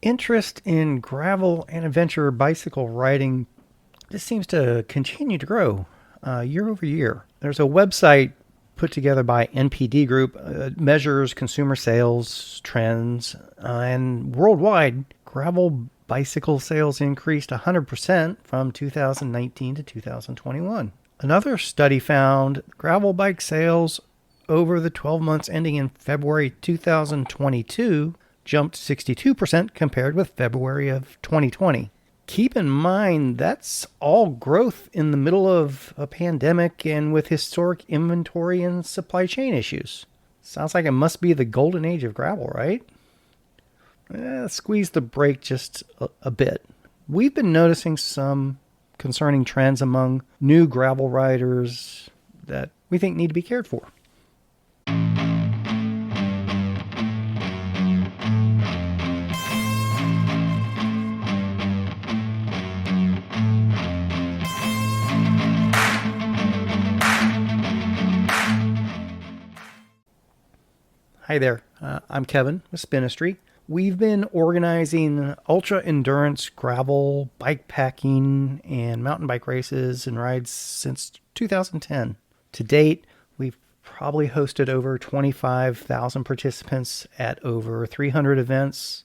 Interest in gravel and adventure bicycle riding just seems to continue to grow year over year. There's a website put together by NPD Group, measures consumer sales trends, and worldwide, gravel bicycle sales increased 100% from 2019 to 2021. Another study found gravel bike sales over the 12 months ending in February 2022 jumped 62% compared with February of 2020. Keep in mind, that's all growth in the middle of a pandemic and with historic inventory and supply chain issues. Sounds like it must be the golden age of gravel, right? Squeeze the brake just a bit. We've been noticing some concerning trends among new gravel riders that we think need to be cared for. Hi there, I'm Kevin with Spinistry. We've been organizing ultra endurance gravel, bike packing, and mountain bike races and rides since 2010. To date, we've probably hosted over 25,000 participants at over 300 events,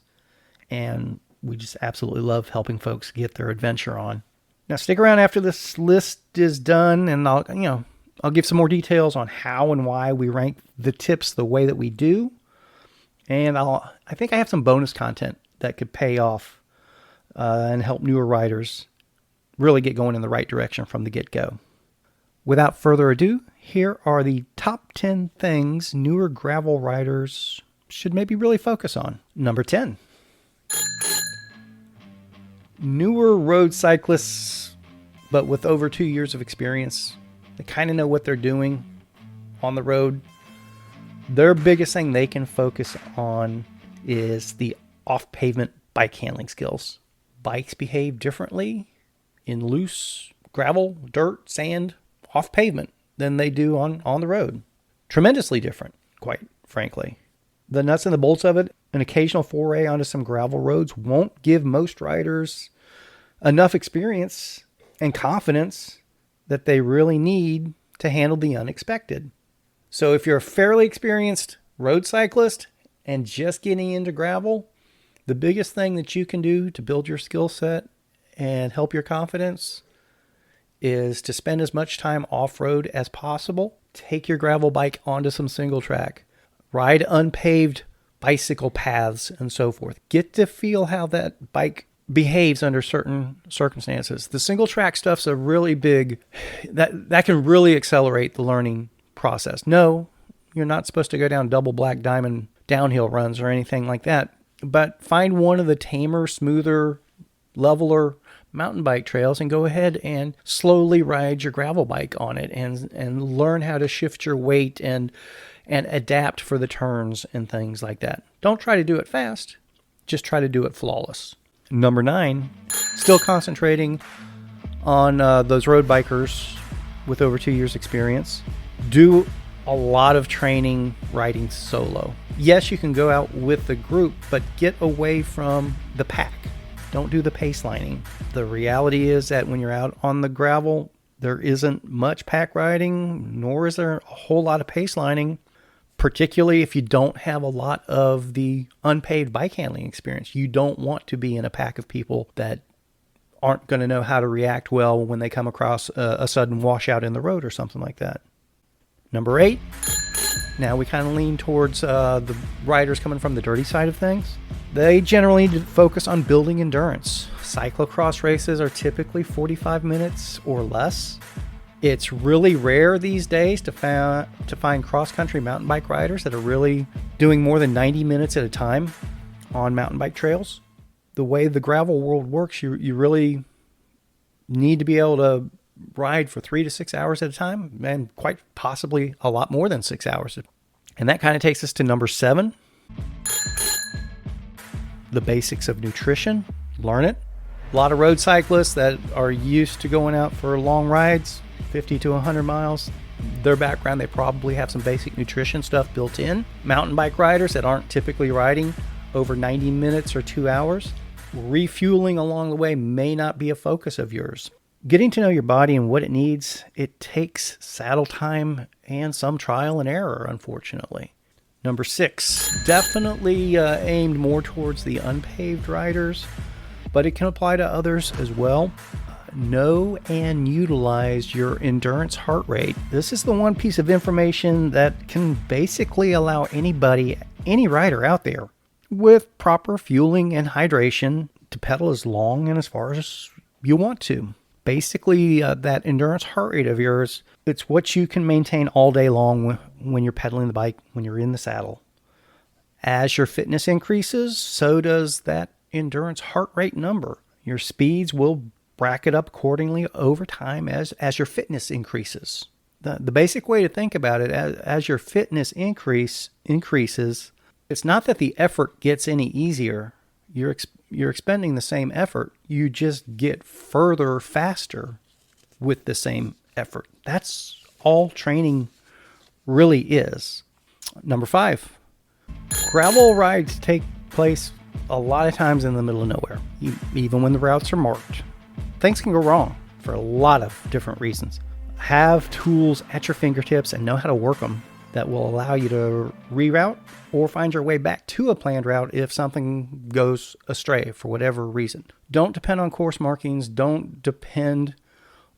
and we just absolutely love helping folks get their adventure on. Now stick around after this list is done, and I'll give some more details on how and why we rank the tips the way that we do. And I think I have some bonus content that could pay off and help newer riders really get going in the right direction from the get-go. Without further ado, here are the top 10 things newer gravel riders should maybe really focus on. Number 10. Newer road cyclists, but with over 2 years of experience. They kind of know what they're doing on the road. Their biggest thing they can focus on is the off-pavement bike handling skills. Bikes behave differently in loose gravel, dirt, sand, off-pavement than they do on the road. Tremendously different, quite frankly. The nuts and the bolts of it, an occasional foray onto some gravel roads won't give most riders enough experience and confidence that they really need to handle the unexpected. So if you're a fairly experienced road cyclist and just getting into gravel, the biggest thing that you can do to build your skill set and help your confidence is to spend as much time off-road as possible. Take your gravel bike onto some single track. Ride unpaved bicycle paths and so forth. Get to feel how that bike behaves under certain circumstances. The single track stuff's a really big, that can really accelerate the learning process. No, you're not supposed to go down double black diamond downhill runs or anything like that, but find one of the tamer, smoother, leveler mountain bike trails and go ahead and slowly ride your gravel bike on it and learn how to shift your weight and adapt for the turns and things like that. Don't try to do it fast, just try to do it flawless. Number 9, still concentrating on those road bikers with over 2 years experience. Do a lot of training riding solo. Yes, you can go out with the group, but get away from the pack. Don't do the pace lining. The reality is that when you're out on the gravel, there isn't much pack riding, nor is there a whole lot of pace lining, particularly if you don't have a lot of the unpaved bike handling experience. You don't want to be in a pack of people that aren't going to know how to react well when they come across a sudden washout in the road or something like that. Number 8, now we kind of lean towards the riders coming from the dirty side of things. They generally focus on building endurance. Cyclocross races are typically 45 minutes or less. It's really rare these days to find cross-country mountain bike riders that are really doing more than 90 minutes at a time on mountain bike trails. The way the gravel world works, you really need to be able to ride for 3 to 6 hours at a time, and quite possibly a lot more than 6 hours. And that kind of takes us to number 7. The basics of nutrition. Learn it. A lot of road cyclists that are used to going out for long rides, 50 to 100 miles, their background, they probably have some basic nutrition stuff built in. Mountain bike riders that aren't typically riding over 90 minutes or 2 hours, refueling along the way may not be a focus of yours. Getting to know your body and what it needs, it takes saddle time and some trial and error, unfortunately. Number 6, definitely aimed more towards the unpaved riders, but it can apply to others as well. Know and utilize your endurance heart rate. This is the one piece of information that can basically allow anybody, any rider out there, with proper fueling and hydration to pedal as long and as far as you want to. Basically, that endurance heart rate of yours, it's what you can maintain all day long when you're pedaling the bike, when you're in the saddle. As your fitness increases, so does that endurance heart rate number. Your speeds will bracket up accordingly over time as your fitness increases. The basic way to think about it, as your fitness increases, it's not that the effort gets any easier. You're expending the same effort. You just get further faster with the same effort. That's all training really is. Number 5, gravel rides take place a lot of times in the middle of nowhere, even when the routes are marked. Things can go wrong for a lot of different reasons. Have tools at your fingertips and know how to work them that will allow you to reroute or find your way back to a planned route if something goes astray for whatever reason. Don't depend on course markings. Don't depend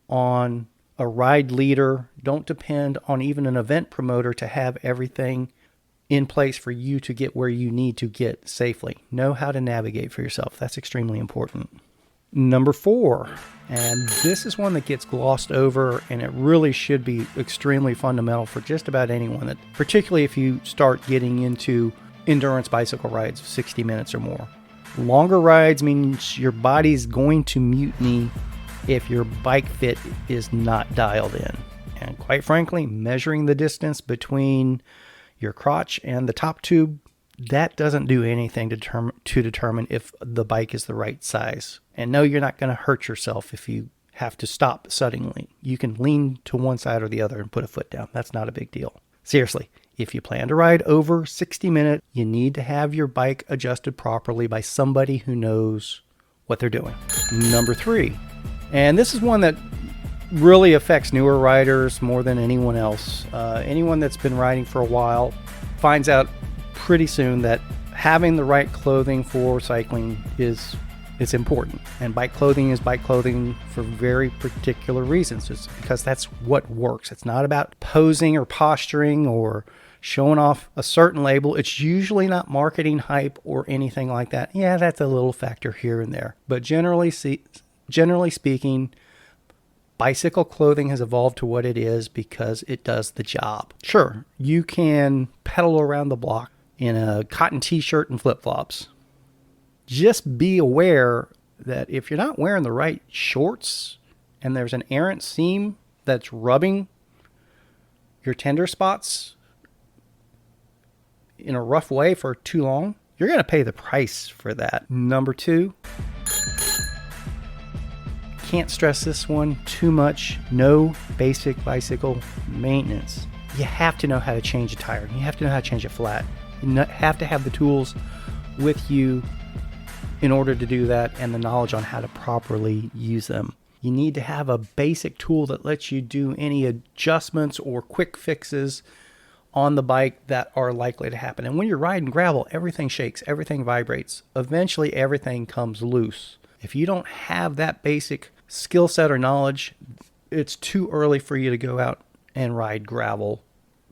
on a ride leader. Don't depend on even an event promoter to have everything in place for you to get where you need to get safely. Know how to navigate for yourself. That's extremely important. Number 4, and this is one that gets glossed over, and it really should be extremely fundamental for just about anyone, that particularly if you start getting into endurance bicycle rides of 60 minutes or more. Longer rides means your body's going to mutiny if your bike fit is not dialed in. And quite frankly, measuring the distance between your crotch and the top tube, that doesn't do anything to determine if the bike is the right size. And no, you're not going to hurt yourself if you have to stop suddenly. You can lean to one side or the other and put a foot down. That's not a big deal. Seriously, if you plan to ride over 60 minutes, you need to have your bike adjusted properly by somebody who knows what they're doing. Number 3, and this is one that really affects newer riders more than anyone else. Anyone that's been riding for a while finds out pretty soon that having the right clothing for cycling it's important. And bike clothing is bike clothing for very particular reasons. It's because that's what works. It's not about posing or posturing or showing off a certain label. It's usually not marketing hype or anything like that. Yeah, that's a little factor here and there. But generally speaking, bicycle clothing has evolved to what it is because it does the job. Sure, you can pedal around the block in a cotton t-shirt and flip-flops. Just be aware that if you're not wearing the right shorts and there's an errant seam that's rubbing your tender spots in a rough way for too long, you're going to pay the price for that. Number 2, can't stress this one too much. No basic bicycle maintenance. You have to know how to change a tire. You have to know how to change a flat. You have to have the tools with you in order to do that and the knowledge on how to properly use them. You need to have a basic tool that lets you do any adjustments or quick fixes on the bike that are likely to happen. And when you're riding gravel, everything shakes, everything vibrates. Eventually, everything comes loose. If you don't have that basic skill set or knowledge, it's too early for you to go out and ride gravel,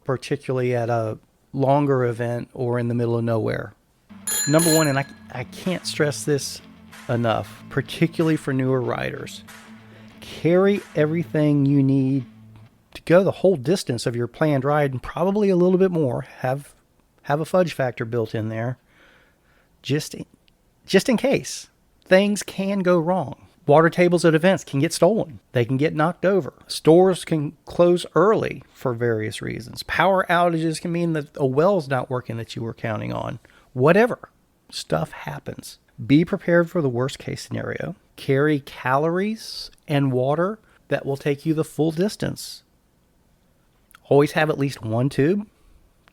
particularly at a longer event or in the middle of nowhere. Number 1, and I can't stress this enough, particularly for newer riders, carry everything you need to go the whole distance of your planned ride and probably a little bit more. Have a fudge factor built in there just in case. Things can go wrong. Water tables at events can get stolen. They can get knocked over. Stores can close early for various reasons. Power outages can mean that a well's not working that you were counting on. Whatever. Stuff happens. Be prepared for the worst case scenario. Carry calories and water that will take you the full distance. Always have at least one tube.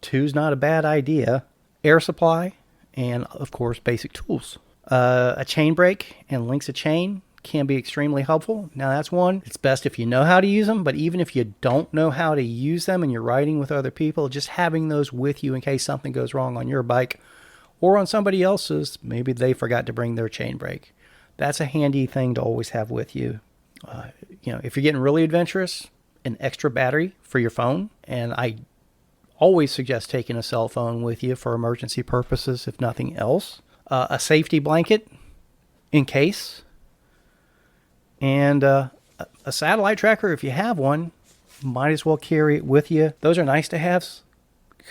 Two's not a bad idea. Air supply and of course basic tools. A chain brake and links of chain can be extremely helpful. Now that's one, it's best if you know how to use them, but even if you don't know how to use them and you're riding with other people, just having those with you in case something goes wrong on your bike or on somebody else's, maybe they forgot to bring their chain brake. That's a handy thing to always have with you. If you're getting really adventurous, an extra battery for your phone, and I always suggest taking a cell phone with you for emergency purposes, if nothing else. A safety blanket in case, and a satellite tracker if you have one. Might as well carry it with you. Those are nice to have,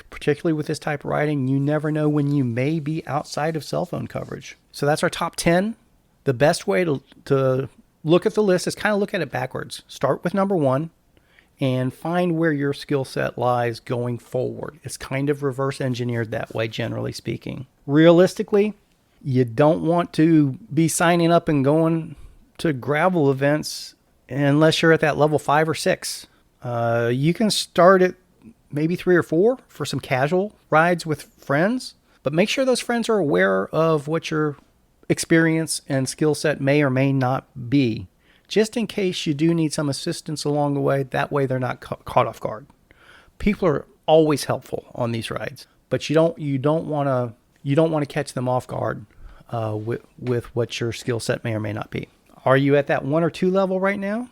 particularly with this type of riding. You never know when you may be outside of cell phone coverage. So that's our top 10. The best way to look at the list is kind of look at it backwards. Start with number 1 and find where your skill set lies going forward. It's kind of reverse engineered that way, generally speaking. Realistically, you don't want to be signing up and going to gravel events unless you're at that level 5 or 6. You can start at maybe 3 or 4 for some casual rides with friends, but make sure those friends are aware of what your experience and skill set may or may not be, just in case you do need some assistance along the way. That way they're not caught off guard. People are always helpful on these rides, but you don't want to catch them off guard with what your skill set may or may not be. Are you at that 1 or 2 level right now?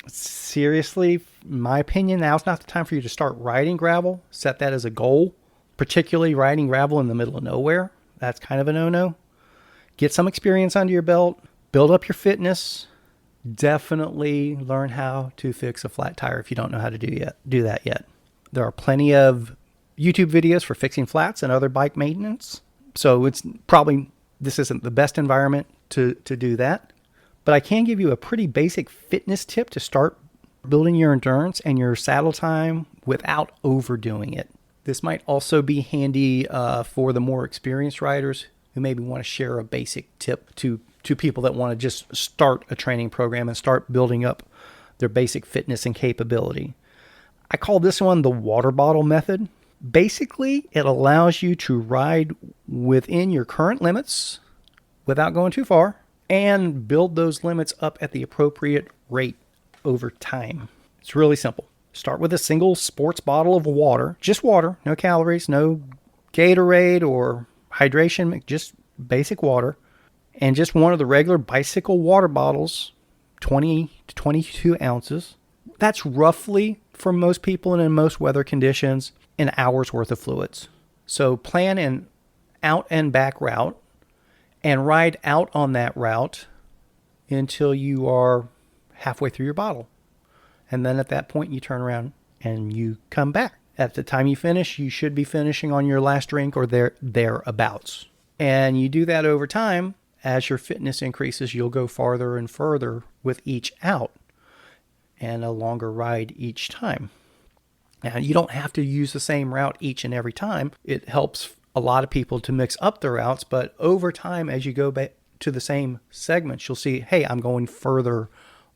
Seriously, in my opinion, now's not the time for you to start riding gravel. Set that as a goal, particularly riding gravel in the middle of nowhere. That's kind of a no-no. Get some experience under your belt. Build up your fitness. Definitely learn how to fix a flat tire if you don't know how to do that yet. There are plenty of YouTube videos for fixing flats and other bike maintenance. So this isn't the best environment to do that. But I can give you a pretty basic fitness tip to start building your endurance and your saddle time without overdoing it. This might also be handy for the more experienced riders who maybe want to share a basic tip to people that want to just start a training program and start building up their basic fitness and capability. I call this one the water bottle method. Basically, it allows you to ride within your current limits without going too far, and build those limits up at the appropriate rate over time. It's really simple. Start with a single sports bottle of water, just water, no calories, no Gatorade or hydration, just basic water, and just one of the regular bicycle water bottles, 20 to 22 ounces. That's roughly, for most people and in most weather conditions, an hour's worth of fluids. So plan an out and back route and ride out on that route until you are halfway through your bottle. And then at that point, you turn around and you come back. At the time you finish, you should be finishing on your last drink or thereabouts. And you do that over time. As your fitness increases, you'll go farther and further with each out and a longer ride each time. Now, you don't have to use the same route each and every time. It helps a lot of people to mix up their routes, but over time, as you go back to the same segments, you'll see, hey, I'm going further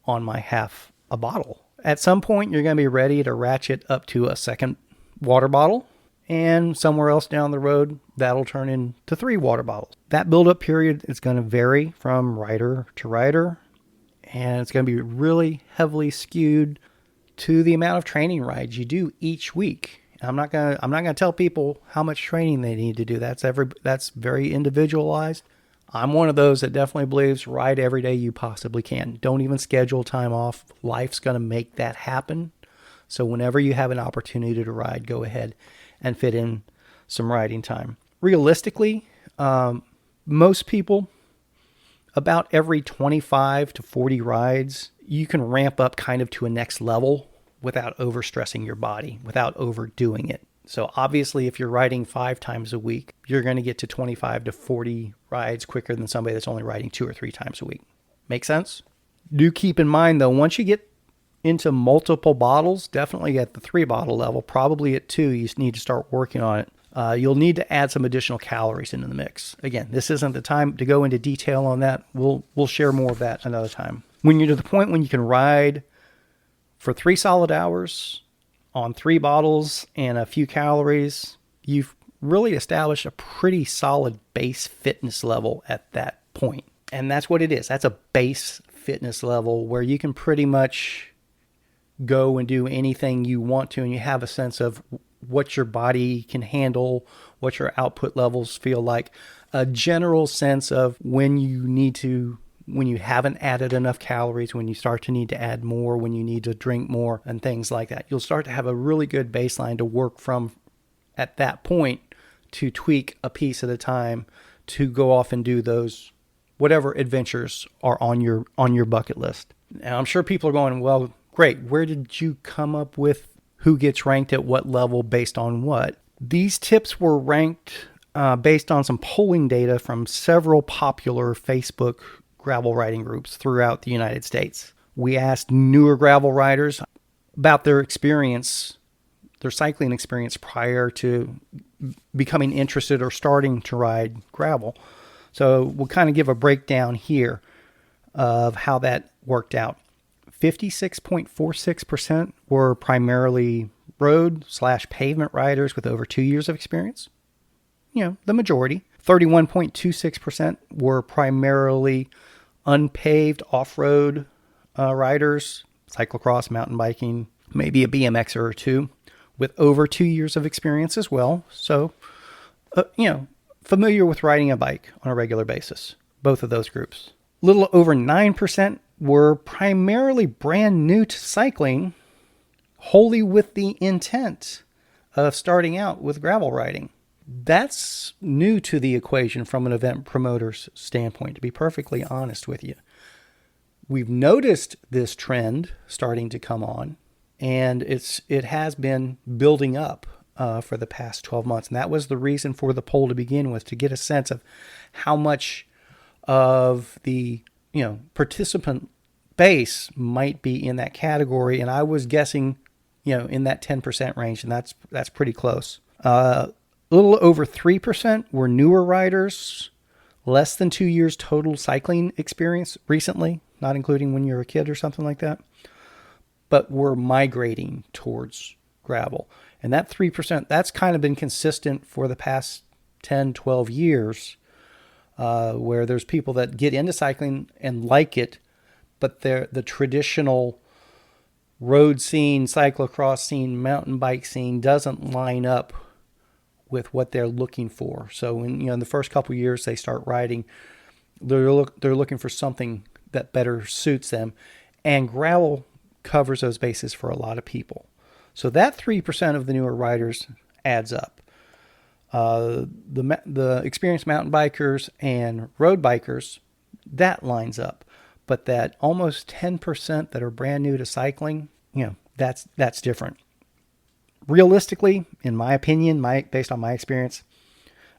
on my half a bottle. At some point, you're going to be ready to ratchet up to a second water bottle, and somewhere else down the road, that'll turn into 3 water bottles. That build-up period is going to vary from rider to rider, and it's going to be really heavily skewed to the amount of training rides you do each week. I'm not gonna tell people how much training they need to do. That's very individualized. I'm one of those that definitely believes ride every day you possibly can. Don't even schedule time off. Life's gonna make that happen. So whenever you have an opportunity to ride, go ahead and fit in some riding time. Realistically, most people, about every 25 to 40 rides, you can ramp up kind of to a next level without overstressing your body, without overdoing it. So obviously, if you're riding 5 times a week, you're going to get to 25 to 40 rides quicker than somebody that's only riding 2 or 3 times a week. Make sense? Do keep in mind, though, once you get into multiple bottles, definitely at the 3 bottle level, probably at 2, you need to start working on it. You'll need to add some additional calories into the mix. Again, this isn't the time to go into detail on that. We'll share more of that another time. When you're to the point when you can ride for 3 solid hours on 3 bottles and a few calories, you've really establish a pretty solid base fitness level at that point. And that's what it is. That's a base fitness level where you can pretty much go and do anything you want to, and you have a sense of what your body can handle, what your output levels feel like, a general sense of when you haven't added enough calories, when you start to need to add more, when you need to drink more, and things like that. You'll start to have a really good baseline to work from at that point, to tweak a piece at a time to go off and do those whatever adventures are on your bucket list. Now, I'm sure people are going, well, great, where did you come up with who gets ranked at what level based on what? These tips were ranked based on some polling data from several popular Facebook gravel riding groups throughout the United States. We asked newer gravel riders about their experience, their cycling experience prior to becoming interested or starting to ride gravel. So we'll kind of give a breakdown here of how that worked out. 56.46% were primarily road/pavement riders with over 2 years of experience. The majority. 31.26% were primarily unpaved off-road riders, cyclocross, mountain biking, maybe a BMXer or two, with over 2 years of experience as well. So, familiar with riding a bike on a regular basis, both of those groups. A little over 9% were primarily brand new to cycling, wholly with the intent of starting out with gravel riding. That's new to the equation from an event promoter's standpoint, to be perfectly honest with you. We've noticed this trend starting to come on, and it has been building up for the past 12 months. And that was the reason for the poll to begin with, to get a sense of how much of the participant base might be in that category. And I was guessing, in that 10% range, and that's pretty close. A little over 3% were newer riders, less than 2 years total cycling experience recently, not including when you're a kid or something like that, but were migrating towards gravel. And that 3%, that's kind of been consistent for the past 10, 12 years, where there's people that get into cycling and like it, but the traditional road scene, cyclocross scene, mountain bike scene doesn't line up with what they're looking for. So when in the first couple of years they start riding, they're looking for something that better suits them, and gravel covers those bases for a lot of people. So that 3% of the newer riders adds up. The experienced mountain bikers and road bikers, that lines up. But that almost 10% that are brand new to cycling, that's different. Realistically, in my opinion, based on my experience,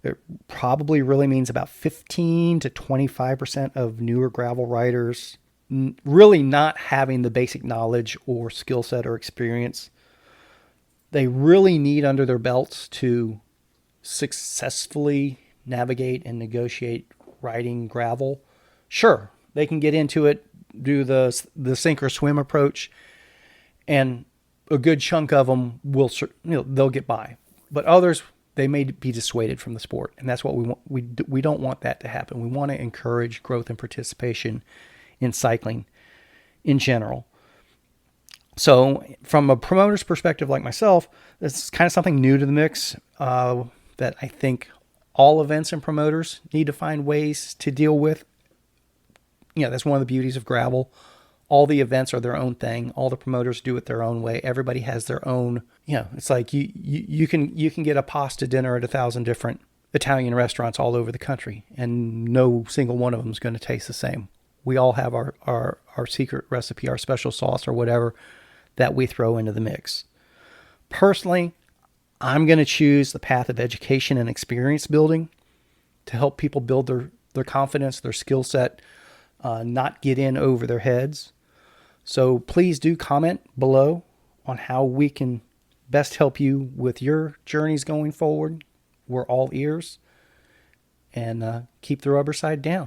it probably really means about 15 to 25% of newer gravel riders really not having the basic knowledge or skill set or experience they really need under their belts to successfully navigate and negotiate riding gravel. Sure, they can get into it, do the sink or swim approach, and a good chunk of them they'll get by. But others, they may be dissuaded from the sport, and that's what we want. We don't want that to happen. We want to encourage growth and participation in cycling in general. So from a promoter's perspective like myself, this is kind of something new to the mix that I think all events and promoters need to find ways to deal with. That's one of the beauties of gravel. All the events are their own thing. All the promoters do it their own way. Everybody has their own, it's like you can get a pasta dinner at 1,000 different Italian restaurants all over the country, and no single one of them is going to taste the same. We all have our secret recipe, our special sauce or whatever that we throw into the mix. Personally, I'm going to choose the path of education and experience building to help people build their confidence, their skill set, not get in over their heads. So please do comment below on how we can best help you with your journeys going forward. We're all ears, and keep the rubber side down.